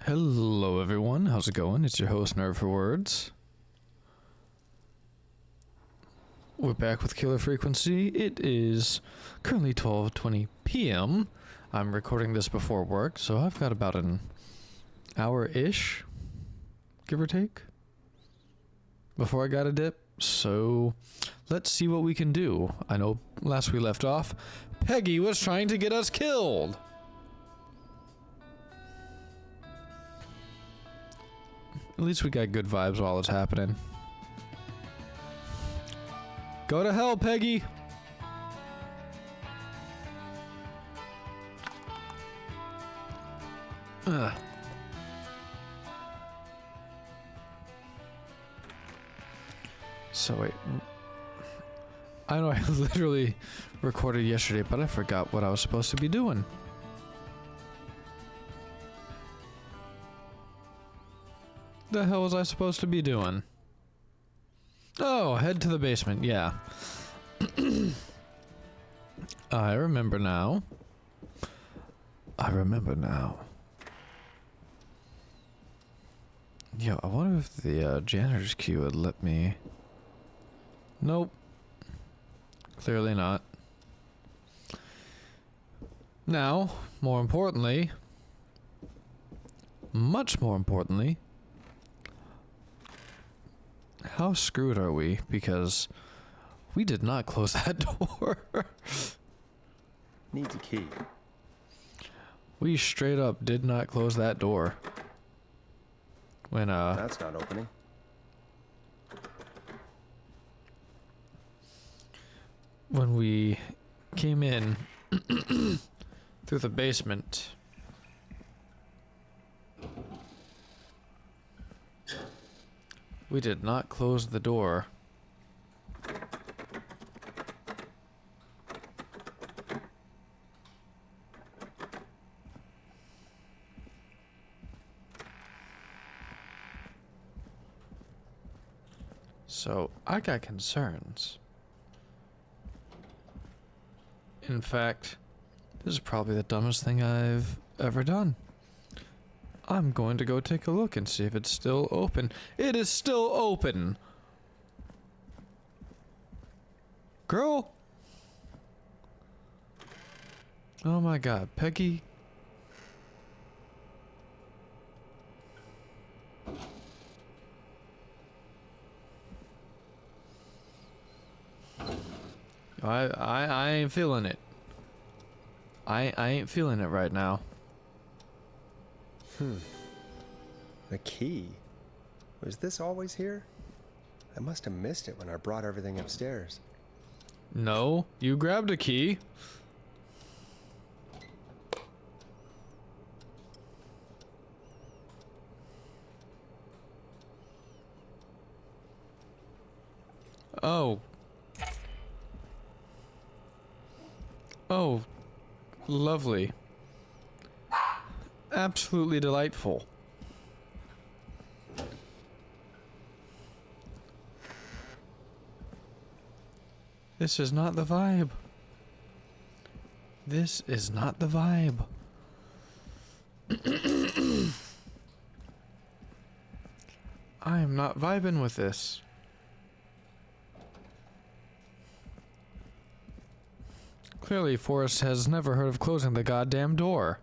Hello everyone, how's it going? It's your host NerdForWords. We're back with Killer Frequency. It is currently 12:20 p.m. I'm recording this before work, so I've got about an hour-ish, give or take, before I got a dip. So let's see what we can do. I know last we left off, Peggy was trying to get us killed. At least we got good vibes while it's happening. Go to hell, Peggy! Ugh. So wait. I know I literally recorded yesterday, but I forgot what I was supposed to be doing. The hell was I supposed to be doing? Oh, head to the basement, yeah. I remember now. Yo, I wonder if the janitor's key would let me... Nope. Clearly not. Now, more importantly... Much more importantly... How screwed are we? Because we did not close that door. Needs a key. We straight up did not close that door. When That's not opening. When we came in through the basement. We did not close the door. So, I got concerns. In fact, this is probably the dumbest thing I've ever done. I'm going to go take a look and see if it's still open. It is still open! Girl! Oh my god, Peggy. I ain't feeling it. I ain't feeling it right now. The key? Was this always here? I must have missed it when I brought everything upstairs. No, you grabbed a key. Oh. Oh, lovely. Absolutely delightful. This is not the vibe. This is not the vibe. I am not vibing with this. Clearly, Forrest has never heard of closing the goddamn door.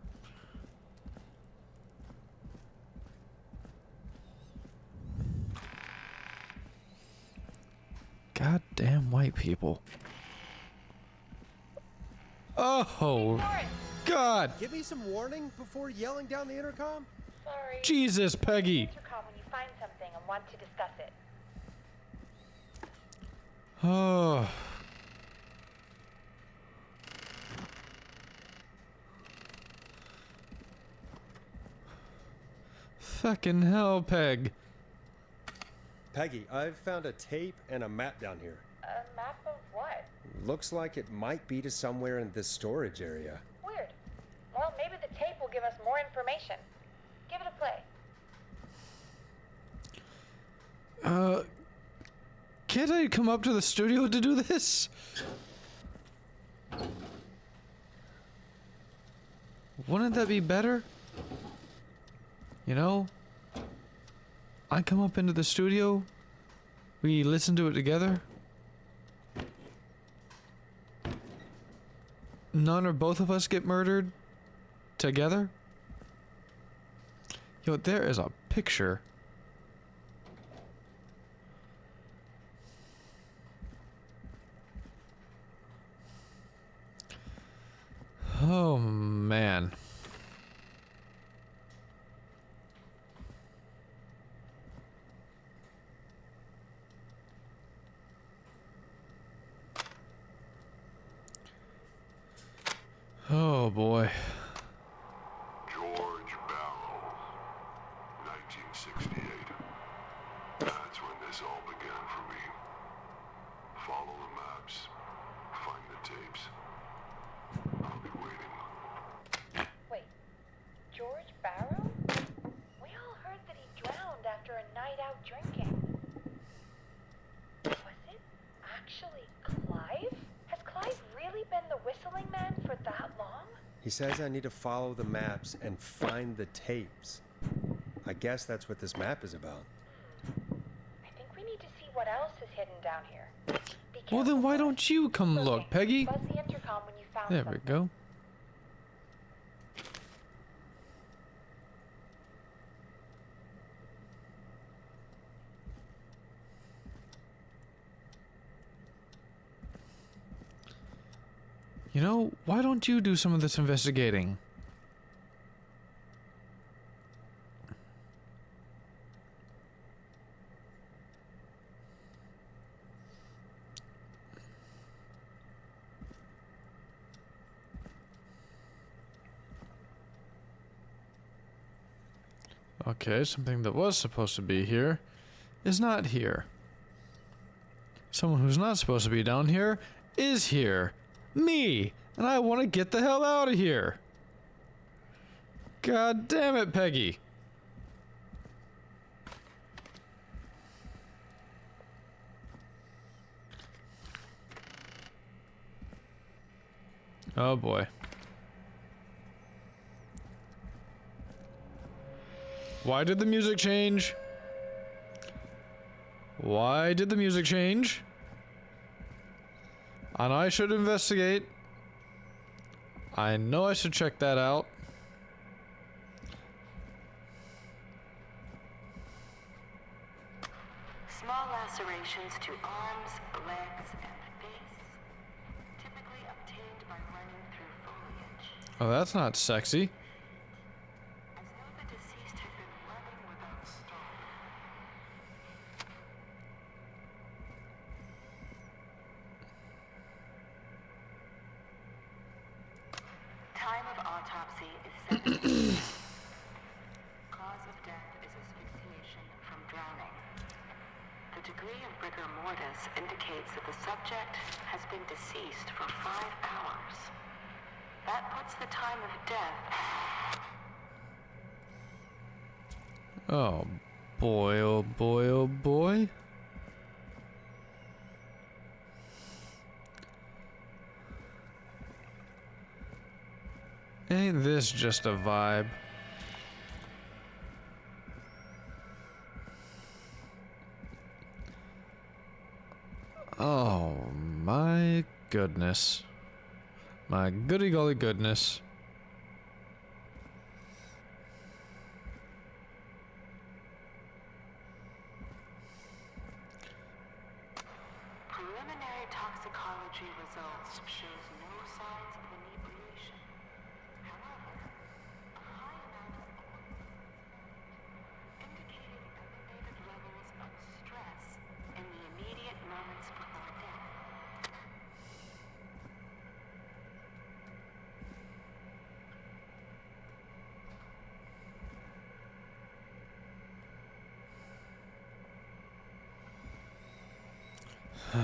Goddamn white people. Oh, God! Give me some warning before yelling down the intercom? Sorry. Jesus, Peggy! Intercom when you find something and want to discuss it. Oh. Fucking hell, Peg. Peggy, I've found a tape and a map down here. A map of what? Looks like it might be to somewhere in this storage area. Weird. Well, maybe the tape will give us more information. Give it a play. Can't I come up to the studio to do this? Wouldn't that be better? You know, I come up into the studio, we listen to it together. None or both of us get murdered together. Yo, there is a picture. Oh man. Oh boy. George Barrow, 1968. That's when this all began for me. Follow the maps, find the tapes. I'll be waiting. Wait, George Barrow? We all heard that he drowned after a night out drinking. Was it actually Clive? Has Clive really been the whistling man for that long? He says I need to follow the maps and find the tapes. I guess that's what this map is about. I think we need to see what else is hidden down here. Be Well, then careful, why Fred. don't you come Okay, look, Peggy? Buzz the intercom when you found There we something. go. You know, why don't you do some of this investigating? Okay, something that was supposed to be here is not here. Someone who's not supposed to be down here is here. Me! And I want to get the hell out of here. God damn it, Peggy. Oh boy. Why did the music change? Why did the music change? And I should investigate. I know I should check that out. Small lacerations to arms, legs, and face, typically obtained by running through foliage. Oh, that's not sexy. As though the deceased had been running without stopping. Time of autopsy is 7 days. Cause of death is asphyxiation from drowning. The degree of rigor mortis indicates that the subject has been deceased for 5 hours. That puts the time of death. Oh boy, oh boy, oh boy. Ain't this just a vibe? Oh my goodness. My goody golly goodness. Preliminary toxicology results shows no signs of inebriation. However, a high amount of indicating elevated levels of stress in the immediate moments before death. I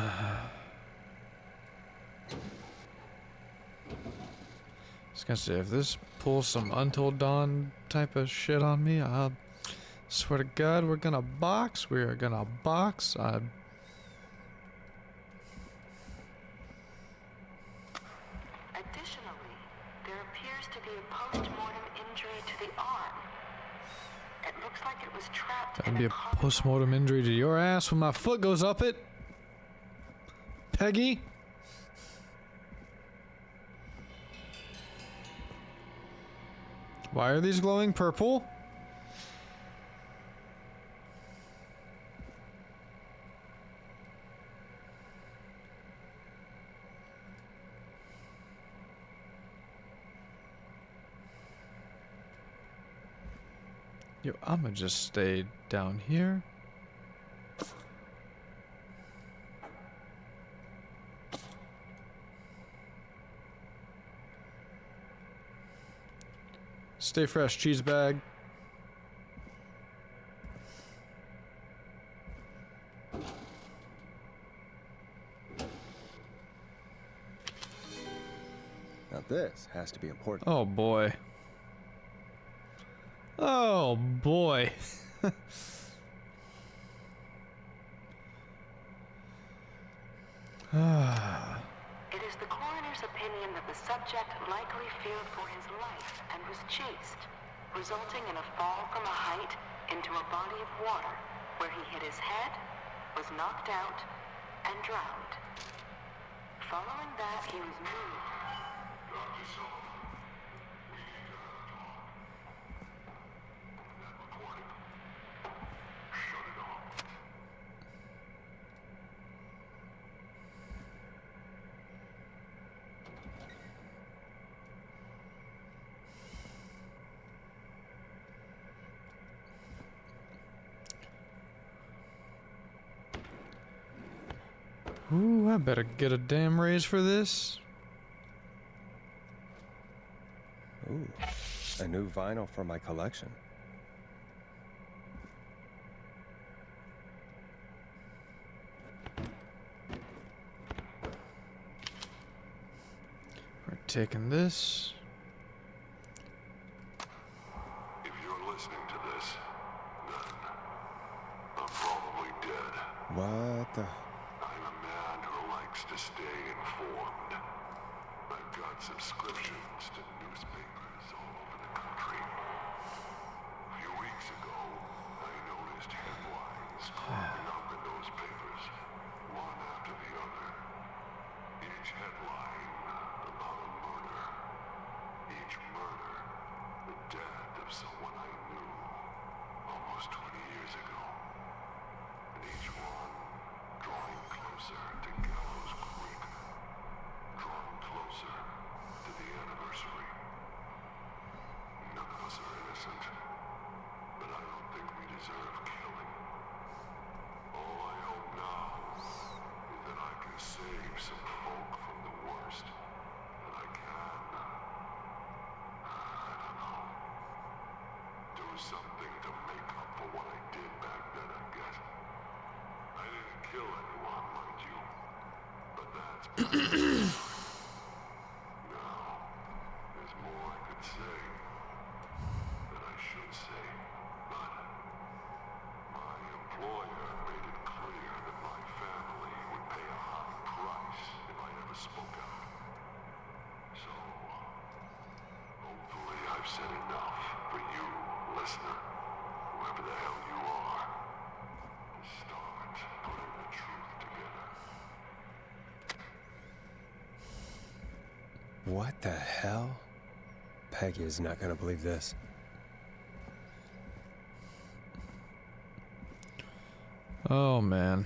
was gonna say, if this pulls some Untold Dawn type of shit on me, I swear to God, we're gonna box. We are gonna box. Additionally, there appears to be a post-mortem injury to the arm. it was trapped That'd in be a a cauldron. post-mortem injury to your ass when my foot goes up it. Peggy? Why are these glowing purple? Yo, I'ma just stay down here. Stay fresh, cheese bag. Now this has to be important. Oh boy. Oh boy. It is the coroner's opinion that the subject likely feared for his life and was chased, resulting in a fall from a height into a body of water where he hit his head, was knocked out, and drowned. Following that, he was moved. Dr. Sullivan, we need to have a talk. That recording. Shut it off. Ooh, I better get a damn raise for this. Ooh, a new vinyl for my collection. We're taking this. If you're listening to this, then I'm probably dead. What the? I'm a man who likes to stay informed. I've got subscriptions to newspapers all over the country. A few weeks ago, I noticed headlines popping up in those papers, one after the other. Each headline about a murder. Each murder, the death of someone I knew almost 20 years ago. And each one drawing closer to Gallows Creek, drawing closer to the anniversary. None of us are innocent, but I don't think we deserve killing. All I hope now is that I can save some folk from the worst that I can. I don't know. Do something to make up for what I did back then, I guess. I didn't kill anyone, mind you. But that's past history. Now, there's more I could say. That I should say. But my employer made it clear that my family would pay a high price if I ever spoke out. So, hopefully I've said enough for you, listener, whoever the hell you are, to start putting the truth together. What the hell? Peggy is not gonna believe this. Oh man.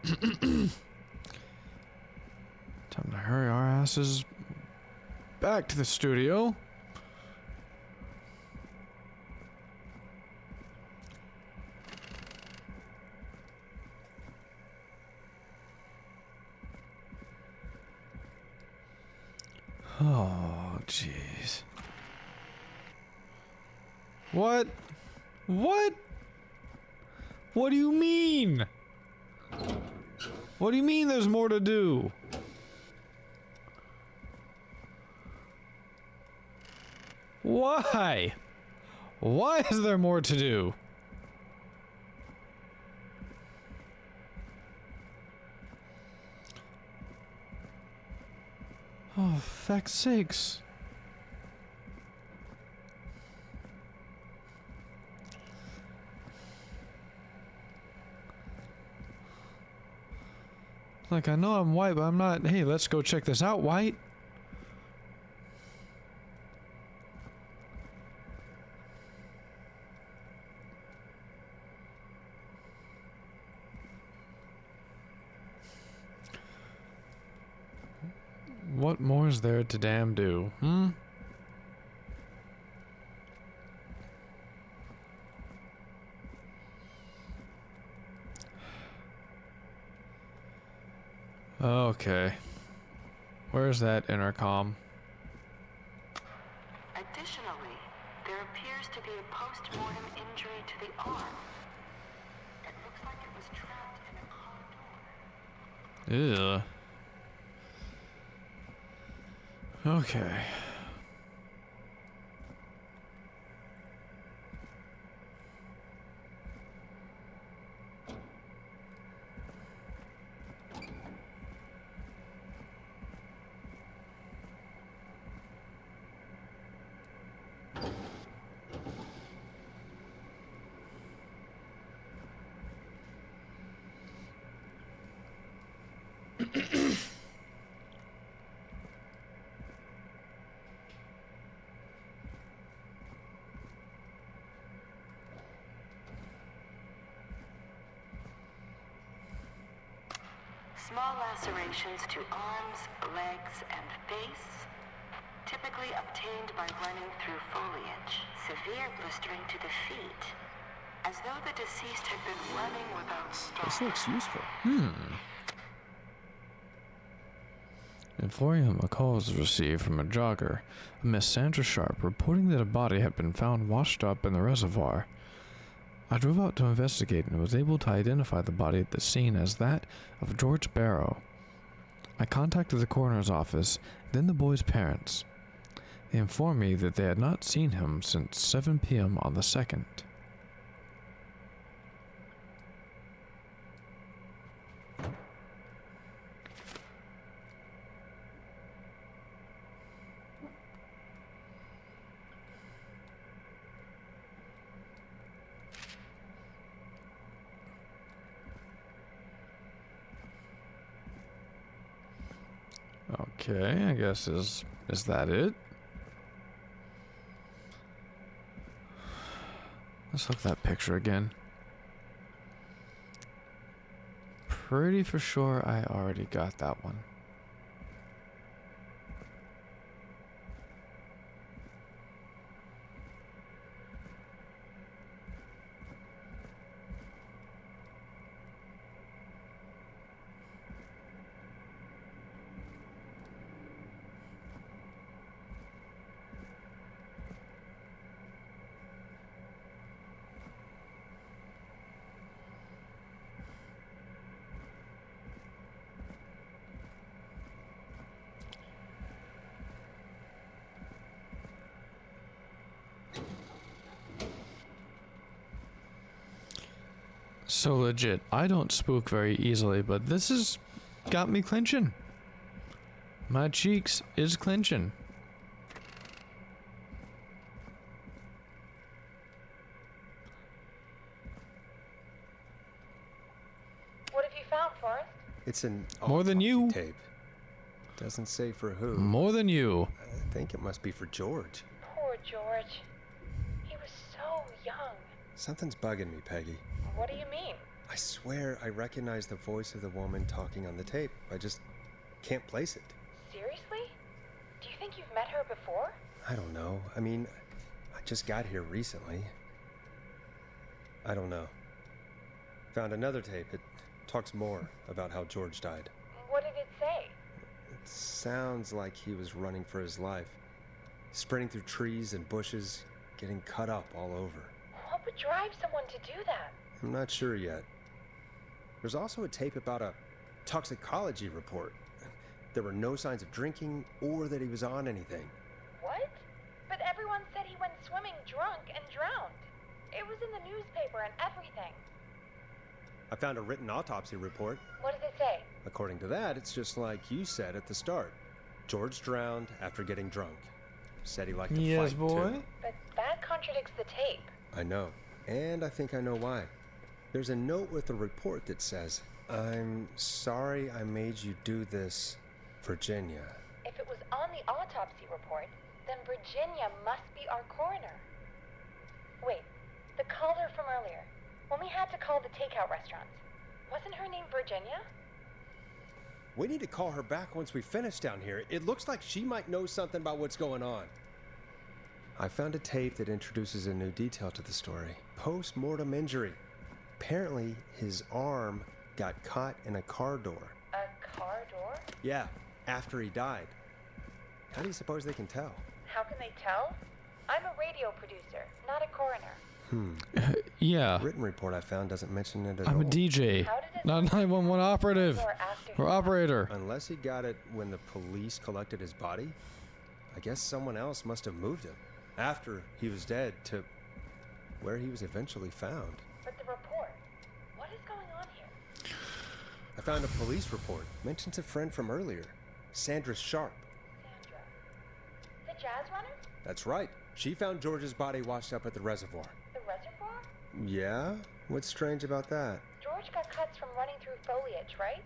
Time to hurry our asses back to the studio. Oh, jeez. What? What? What do you mean? What do you mean there's more to do? Why? Why is there more to do? Oh, feck's sakes. Like, I know I'm white, but I'm not. Hey, let's go check this out, white. What more is there to damn do, hmm? Okay. Where's that intercom? Additionally, there appears to be a post-mortem injury to the arm. It looks like it was trapped in a car door. Ew. Okay. Small lacerations to arms, legs, and face, typically obtained by running through foliage. Severe blistering to the feet, as though the deceased had been running without stop. This looks useful. At 4 a.m., a call was received from a jogger, a Miss Sandra Sharp, reporting that a body had been found washed up in the reservoir. I drove out to investigate and was able to identify the body at the scene as that of George Barrow. I contacted the coroner's office, then the boy's parents. They informed me that they had not seen him since 7 p.m. on the 2nd. Okay, I guess is that it? Let's look at that picture again. Pretty for sure I already got that one. So legit, I don't spook very easily, but this has got me clenching. My cheeks is clenching. What have you found, Forrest? It's an More than autopsy you. tape. Doesn't say for who. More than you. I think it must be for George. Poor George. He was so young. Something's bugging me, Peggy. What do you mean? I swear I recognize the voice of the woman talking on the tape. I just can't place it. Seriously? Do you think you've met her before? I don't know. I mean, I just got here recently. I don't know. Found another tape. It talks more about how George died. What did it say? It sounds like he was running for his life. Sprinting through trees and bushes, getting cut up all over. What would drive someone to do that? I'm not sure yet. There's also a tape about a toxicology report. There were no signs of drinking or that he was on anything. What? But everyone said he went swimming drunk and drowned. It was in the newspaper and everything. I found a written autopsy report. What does it say? According to that, it's just like you said at the start. George drowned after getting drunk. Said he liked to Yes, fight, boy. too. But that contradicts the tape. I know. And I think I know why. There's a note with the report that says, I'm sorry I made you do this, Virginia. If it was on the autopsy report, then Virginia must be our coroner. Wait, the caller from earlier, when we had to call the takeout restaurants, wasn't her name Virginia? We need to call her back once we finish down here. It looks like she might know something about what's going on. I found a tape that introduces a new detail to the story. Post-mortem injury. Apparently, his arm got caught in a car door. A car door? Yeah, after he died. How do you suppose they can tell? How can they tell? I'm a radio producer, not a coroner. Yeah. The written report I found doesn't mention it at I'm all. a DJ, How did it not a 911 operative or after or he operator. Unless he got it when the police collected his body, I guess someone else must have moved him after he was dead to where he was eventually found. But the report, what is going on here? I found a police report. Mentions a friend from earlier, Sandra Sharp. Sandra. The jazz runner? That's right. She found George's body washed up at the reservoir. The reservoir? Yeah? What's strange about that? George got cuts from running through foliage, right?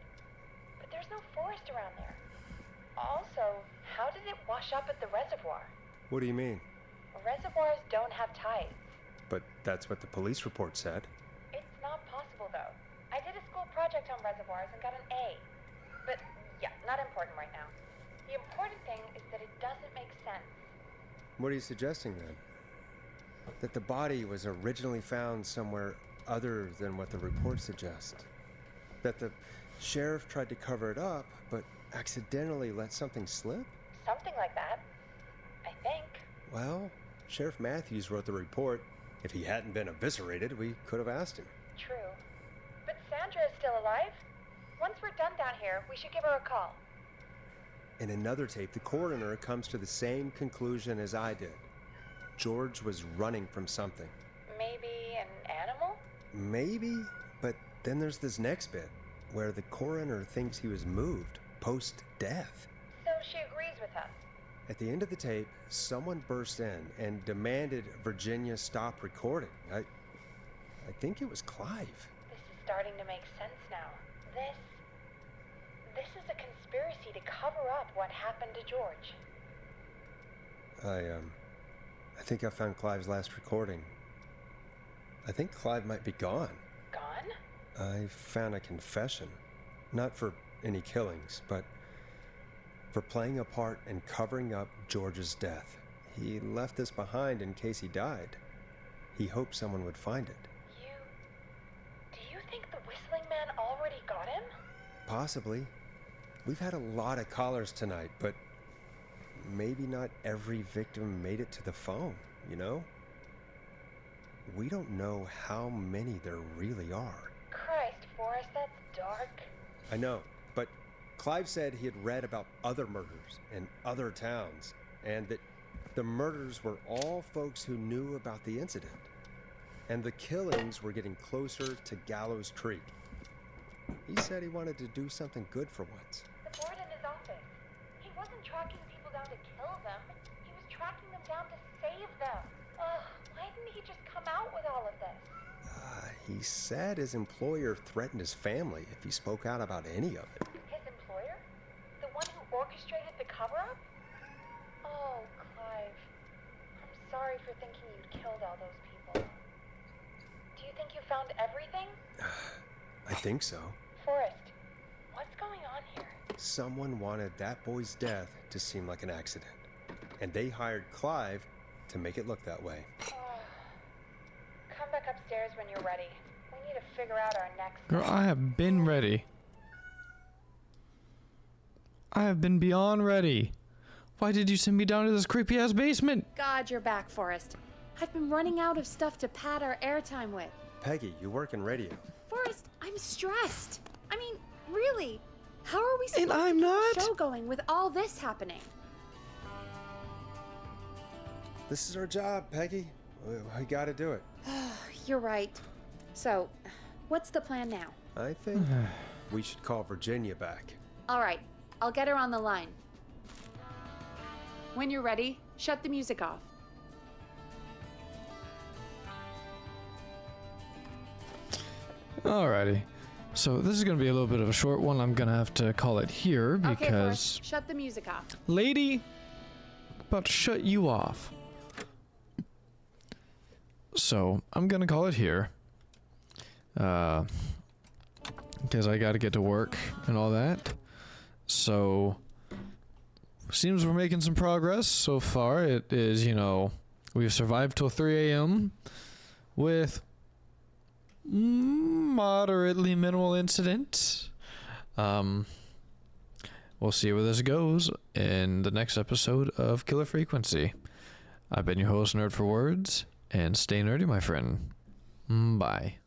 But there's no forest around there. Also, how did it wash up at the reservoir? What do you mean? Reservoirs don't have tides. But that's what the police report said. It's not possible, though. I did a school project on reservoirs and got an A. But, yeah, not important right now. The important thing is that it doesn't make sense. What are you suggesting then? That the body was originally found somewhere other than what the report suggests? That the sheriff tried to cover it up, but accidentally let something slip? Something like that. I think. Well, Sheriff Matthews wrote the report. If he hadn't been eviscerated, we could have asked him. True. But Sandra is still alive? Once we're done down here, we should give her a call. In another tape, the coroner comes to the same conclusion as I did. George was running from something. Maybe an animal? Maybe, but then there's this next bit, where the coroner thinks he was moved post-death. So she agrees with us. At the end of the tape, someone burst in and demanded Virginia stop recording. I think it was Clive. This is starting to make sense now. This is a conspiracy to cover up what happened to George. I think I found Clive's last recording. I think Clive might be gone. Gone? I found a confession. Not for any killings, but for playing a part in covering up George's death. He left this behind in case he died. He hoped someone would find it. Do you think the Whistling Man already got him? Possibly. We've had a lot of callers tonight, but maybe not every victim made it to the phone, you know? We don't know how many there really are. Christ, Forrest, that's dark. I know, but Clive said he had read about other murders in other towns, and that the murders were all folks who knew about the incident. And the killings were getting closer to Gallows Creek. He said he wanted to do something good for once. The board in his office. He wasn't tracking people down to kill them. He was tracking them down to save them. Ugh, why didn't he just come out with all of this? He said his employer threatened his family if he spoke out about any of it. His employer? The one who orchestrated the cover-up? Oh, Clive. I'm sorry for thinking you'd killed all those people. Do you think you found everything? I think so. Forrest, what's going on here? Someone wanted that boy's death to seem like an accident, and they hired Clive to make it look that way. Come back upstairs when you're ready. We need to figure out our next... Girl, I have been ready. I have been beyond ready. Why did you send me down to this creepy-ass basement? God, you're back, Forrest. I've been running out of stuff to pad our airtime with. Peggy, you work in radio. Forrest, I'm stressed. I mean, really, how are we supposed And I'm to not. keep the show going with all this happening? This is our job, Peggy. We gotta do it. You're right. So, what's the plan now? I think we should call Virginia back. All right, I'll get her on the line. When you're ready, shut the music off. Alrighty. So this is going to be a little bit of a short one. I'm going to have to call it here Okay, because... Forrest, shut the music off. Lady, about to shut you off. So I'm going to call it here. Because I got to get to work and all that. So seems we're making some progress so far. It is, you know, we've survived till 3 a.m. with moderately minimal incident. We'll see where this goes in the next episode of Killer Frequency. I've been your host, NerdForWords, and stay nerdy, my friend. Bye.